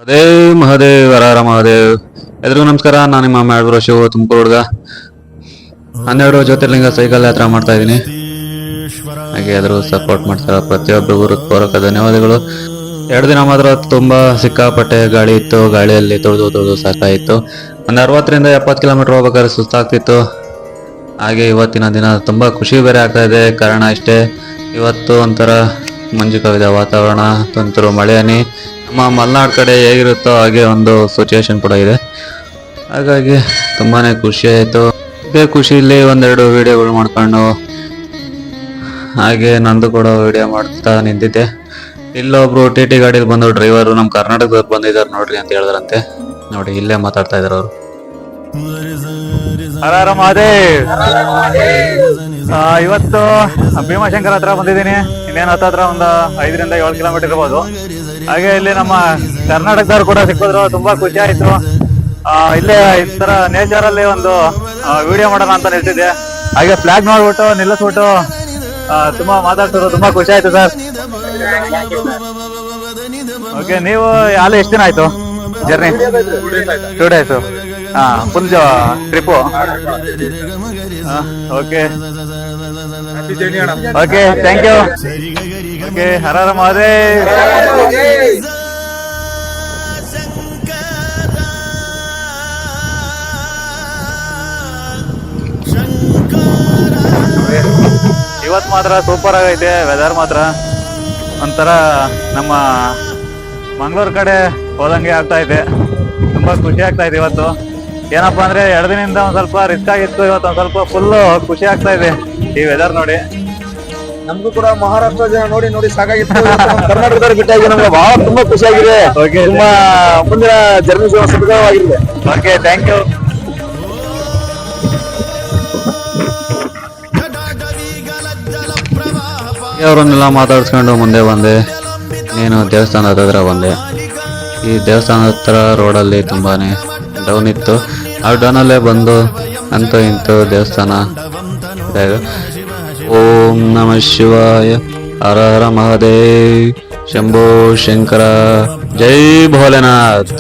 ಮಹದೇವ್ ಮಹದೇವ್ ಹರ ಮಹದೇವ್. ಎಲ್ರಿಗೂ ನಮಸ್ಕಾರ. ನಾನು ನಿಮ್ಮ ಮ್ಯಾಡ್ಬರೋ ಶಿವ, ತುಮಕೂರು ಹುಡುಗ. 12 ಜ್ಯೋತಿರ್ಲಿಂಗ ಸೈಕಲ್ ಯಾತ್ರಾ ಮಾಡ್ತಾ ಇದ್ದೀನಿ. ಹಾಗೆ ಎಲ್ರಿಗೂ ಸಪೋರ್ಟ್ ಮಾಡ್ತಾರ ಪ್ರತಿಯೊಬ್ಬರಿಗೂ ಹೃತ್ಪೂರ್ವಕ ಧನ್ಯವಾದಗಳು. 2 ದಿನ ಮಾತ್ರ ತುಂಬಾ ಸಿಕ್ಕಾಪಟ್ಟೆ ಗಾಳಿ ಇತ್ತು. ಗಾಳಿಯಲ್ಲಿ ತೊಳೆದು ಸಾಕಾಯಿತು. ಒಂದು 60ರಿಂದ 70 ಕಿಲೋಮೀಟರ್ ಹೋಗ್ಬೇಕಾದ್ರೆ ಸುಸ್ತಾಗ್ತಿತ್ತು. ಹಾಗೆ ಇವತ್ತಿನ ದಿನ ತುಂಬಾ ಖುಷಿ ಬೇರೆ ಆಗ್ತಾ ಇದೆ. ಕಾರಣ ಇಷ್ಟೇ, ಇವತ್ತು ಒಂಥರ ಮಂಜು ಕವಿದ ವಾತಾವರಣ, ತುಂತುರು ಮಳೆ ಹನಿ. ನಮ್ಮ ಮಲೆನಾಡು ಕಡೆ ಹೇಗಿರುತ್ತೋ ಹಾಗೆ ಒಂದು ಸಿಚುವೇಶನ್ ಕೂಡ ಇದೆ. ಹಾಗಾಗಿ ತುಂಬಾನೇ ಖುಷಿ ಆಯಿತು. ಇದೇ ಖುಷಿಯಲ್ಲಿ ಒಂದೆರಡು ವಿಡಿಯೋಗಳು ಮಾಡ್ಕೊಂಡು ಹಾಗೆ ನಂದು ಕೂಡ ವಿಡಿಯೋ ಮಾಡ್ತಾ ನಿಂತಿದ್ದೆ. ಇಲ್ಲೊಬ್ರು ಟಿ ಗಾಡಿಯಲ್ಲಿ ಬಂದು ಡ್ರೈವರು ನಮ್ಮ ಕರ್ನಾಟಕದವ್ರು ಬಂದಿದ್ದಾರೆ ನೋಡ್ರಿ ಅಂತ ಹೇಳಿದ್ರಂತೆ. ನೋಡಿ, ಇಲ್ಲೇ ಮಾತಾಡ್ತಾ ಇದ್ರು ಅವರು. ಹರ ಮಹದೇವ್. ಇವತ್ತು ಭೀಮಾಶಂಕರ್ ಹತ್ರ ಬಂದಿದ್ದೀನಿ. ಇನ್ನೇನು ಹತ್ರ ಒಂದು 5ರಿಂದ 7 ಕಿಲೋಮೀಟರ್ ಇರ್ಬೋದು. ಹಾಗೆ ಇಲ್ಲಿ ನಮ್ಮ ಕರ್ನಾಟಕದವ್ರು ಕೂಡ ಸಿಕ್ಕಿದ್ರು, ತುಂಬಾ ಖುಷಿ ಆಯ್ತು. ಇಲ್ಲೇ ಈ ತರ ನೇಚರ್ ಅಲ್ಲಿ ಒಂದು ವಿಡಿಯೋ ಮಾಡೋಣ ಅಂತ ನಿಲ್ತಿದ್ದೆ. ಹಾಗೆ ಫ್ಲಾಗ್ ನೋಡ್ಬಿಟ್ಟು ನಿಲ್ಲಿಸ್ಬಿಟ್ಟು ತುಂಬಾ ಮಾತಾಡ್ತಿದ್ರು, ತುಂಬಾ ಖುಷಿ ಆಯ್ತು ಸರ್. ಓಕೆ, ನೀವು ಅಲ್ಲಿ ಎಷ್ಟು ದಿನ ಆಯ್ತು journey? 2 days. Full trip. Okay okay, thank you. Okay, Hara Hara Mahadev. ಇವತ್ತು ಮಾತ್ರ ಸೂಪರ್ ಆಗೈತೆ ವೆದರ್ ಮಾತ್ರ. ಒಂಥರ ನಮ್ಮ ಮಂಗಳೂರು ಕಡೆ ಹೋದಂಗೆ ಆಗ್ತಾ ಇದೆ. ತುಂಬಾ ಖುಷಿ ಆಗ್ತಾ ಇದೆ ಇವತ್ತು. ಏನಪ್ಪಾ ಅಂದ್ರೆ 2 ದಿನದಿಂದ ಒಂದ್ ಸ್ವಲ್ಪ ರಿಸ್ಕ್ ಆಗಿತ್ತು. ಇವತ್ತು ಒಂದ್ ಸ್ವಲ್ಪ ಫುಲ್ ಖುಷಿ ಆಗ್ತಾ ಇದೆ ಈ ವೆದರ್ ನೋಡಿ. ನಮ್ಗೂ ಕೂಡ ಮಹಾರಾಷ್ಟ್ರ ಜನ ನೋಡಿ ನೋಡಿ ಸಾಕಾಗಿತ್ತು. ಕರ್ನಾಟಕದವ್ರು ಬಿಟ್ಟಾಗಿ ನಮ್ಗೆ ಬಹಳ ತುಂಬಾ ಖುಷಿ ಆಗಿದೆ. ತುಂಬಾ ಮುಂದಿನ ಜರ್ನಿ ಸುಖಕರವಾಗಿದೆ. Okay, thank you. ಅವರನ್ನೆಲ್ಲ ಮಾತಾಡ್ಸ್ಕೊಂಡು ಮುಂದೆ ಬಂದೆ. ನೀನು ದೇವಸ್ಥಾನದ ಹತ್ರ ಬಂದೆ. ಈ ದೇವಸ್ಥಾನದ ಹತ್ರ ರೋಡಲ್ಲಿ ತುಂಬಾನೇ ಡೌನ್ ಇತ್ತು. ಆ ಡೌನಲ್ಲೇ ಬಂದು ಅಂತೂ ಇಂತೂ ದೇವಸ್ಥಾನ. ಓಂ ನಮಃ ಶಿವಾಯ, ಹರ ಹರ ಮಹದೇವ್, ಶಂಭೋ ಶಂಕರ, ಜೈ ಭೋಲೆನಾಥ್.